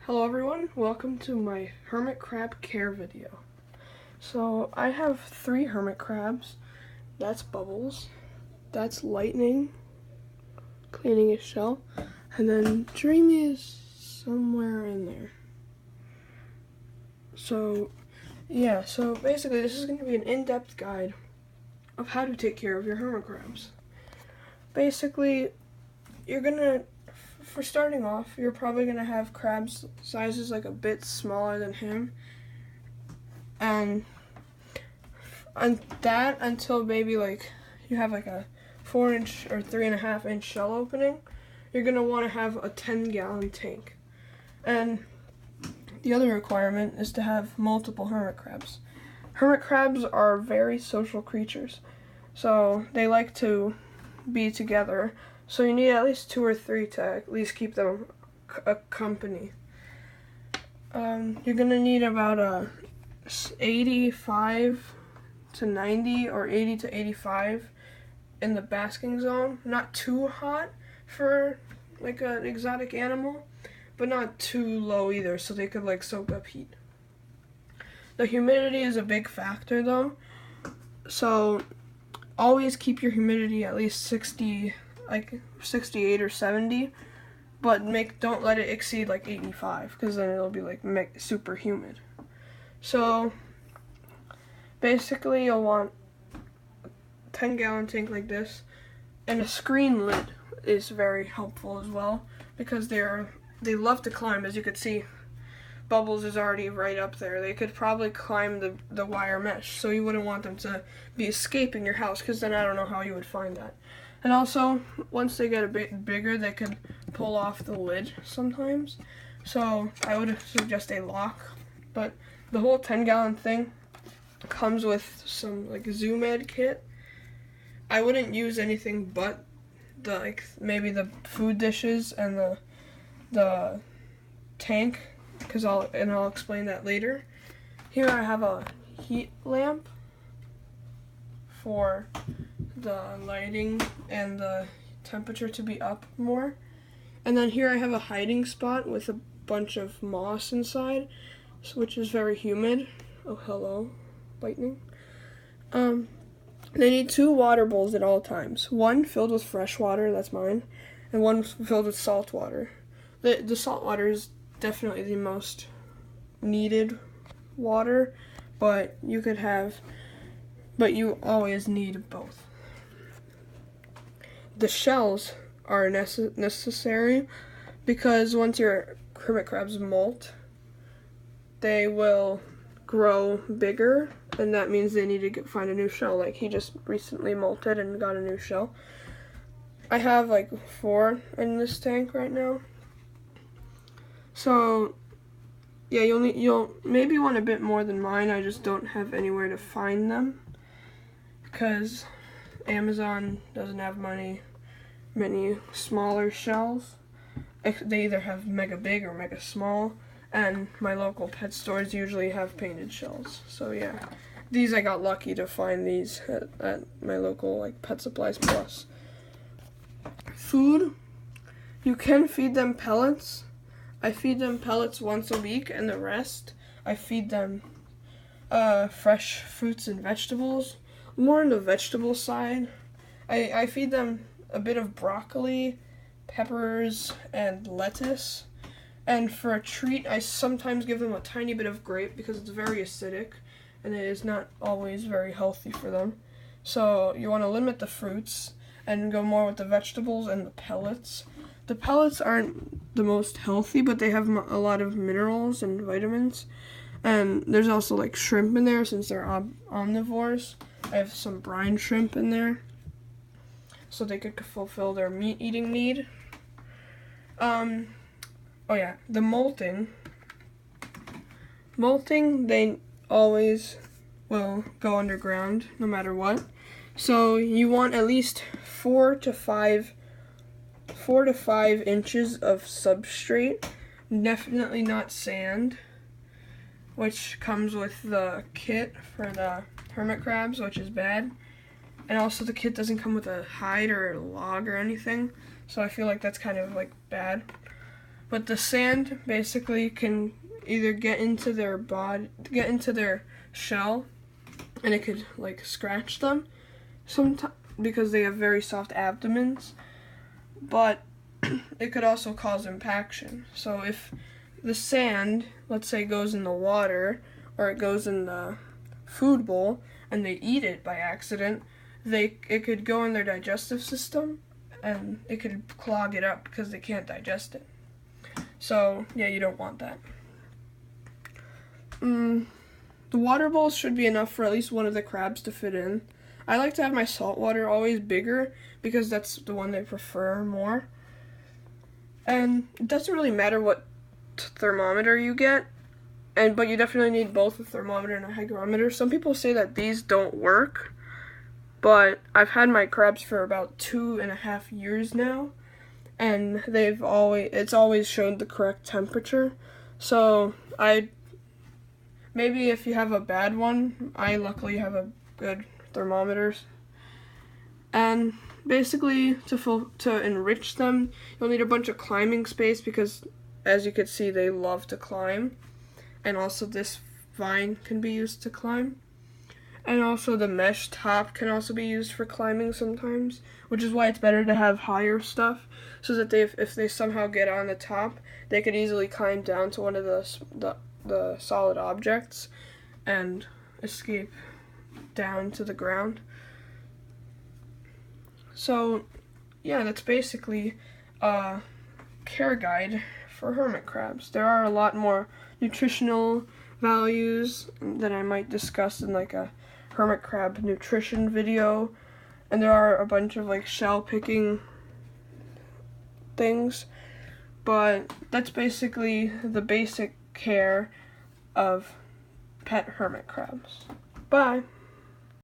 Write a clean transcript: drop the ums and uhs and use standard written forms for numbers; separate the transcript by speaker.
Speaker 1: Hello everyone, welcome to my hermit crab care video. So I have 3 hermit crabs. That's Bubbles, that's Lightning, cleaning his shell, and then Dreamy is somewhere in there. So basically this is going to be an in-depth guide of how to take care of your hermit crabs. Basically, for starting off, you're probably going to have crabs sizes like a bit smaller than him. And that until maybe like you have like a 4-inch or 3.5-inch shell opening, you're going to want to have a 10-gallon tank. And the other requirement is to have multiple hermit crabs. Hermit crabs are very social creatures, so they like to be together. So you need at least 2 or 3 to at least keep them a company. You're gonna need about 85 to 90 or 80 to 85 in the basking zone. Not too hot for like an exotic animal, but not too low either, so they could like soak up heat. The humidity is a big factor though, so always keep your humidity at least 68 or 70, but don't let it exceed like 85, because then it'll be like super humid. So basically you'll want a 10-gallon tank like this, and a screen lid is very helpful as well, because they love to climb. As you could see, Bubbles is already right up there. They could probably climb the wire mesh, so you wouldn't want them to be escaping your house, because then I don't know how you would find that. And also, once they get a bit bigger, they could pull off the lid sometimes. So I would suggest a lock. But the whole 10-gallon thing comes with some like Zoom Ed kit. I wouldn't use anything but maybe the food dishes and the tank, because I'll explain that later. Here I have a heat lamp for the lighting and the temperature to be up more. And then here I have a hiding spot with a bunch of moss inside, which is very humid. Oh, hello, Lightning. They need 2 water bowls at all times. One filled with fresh water, that's mine, and one filled with salt water. The salt water is definitely the most needed water, but you always need both. The shells are necessary, because once your hermit crabs molt, they will grow bigger, and that means they need to find a new shell. Like he just recently molted and got a new shell. I have like 4 in this tank right now. So yeah, you'll maybe want a bit more than mine. I just don't have anywhere to find them, because Amazon doesn't have many smaller shells. They either have mega big or mega small, and my local pet stores usually have painted shells. So yeah, these I got lucky to find these at my local like Pet Supplies Plus. Food, you can feed them pellets. I feed them pellets once a week, and the rest I feed them fresh fruits and vegetables. More on the vegetable side. I feed them a bit of broccoli, peppers, and lettuce. And for a treat, I sometimes give them a tiny bit of grape, because it's very acidic and it is not always very healthy for them. So you want to limit the fruits and go more with the vegetables and the pellets. The pellets aren't the most healthy, but they have a lot of minerals and vitamins. And there's also like shrimp in there, since they're omnivores. I have some brine shrimp in there, so they could fulfill their meat-eating need. Oh yeah, the molting, they always will go underground no matter what. So you want at least 4 to 5 inches of substrate. Definitely not sand, which comes with the kit for the hermit crabs, which is bad. And also the kit doesn't come with a hide or a log or anything, so I feel like that's kind of like bad. But the sand basically can either get into their shell, and it could like scratch them sometimes because they have very soft abdomens. But it could also cause impaction. So if the sand, let's say, goes in the water or it goes in the food bowl and they eat it by accident, it could go in their digestive system and it could clog it up because they can't digest it. So yeah, you don't want that. The water bowls should be enough for at least one of the crabs to fit in. I like to have my saltwater always bigger because that's the one they prefer more. And it doesn't really matter what thermometer you get, but you definitely need both a thermometer and a hygrometer. Some people say that these don't work, but I've had my crabs for about 2.5 years now, and it's always shown the correct temperature. So maybe if you have a bad one, I luckily have a good thermometers. And basically, to enrich them, you'll need a bunch of climbing space because, as you can see, they love to climb. And also this vine can be used to climb. And also the mesh top can also be used for climbing sometimes, which is why it's better to have higher stuff, so that if they somehow get on the top, they could easily climb down to one of the solid objects and escape down to the ground. So yeah, that's basically a care guide for hermit crabs. There are a lot more nutritional values that I might discuss in like a hermit crab nutrition video, and there are a bunch of like shell picking things, but that's basically the basic care of pet hermit crabs. Bye.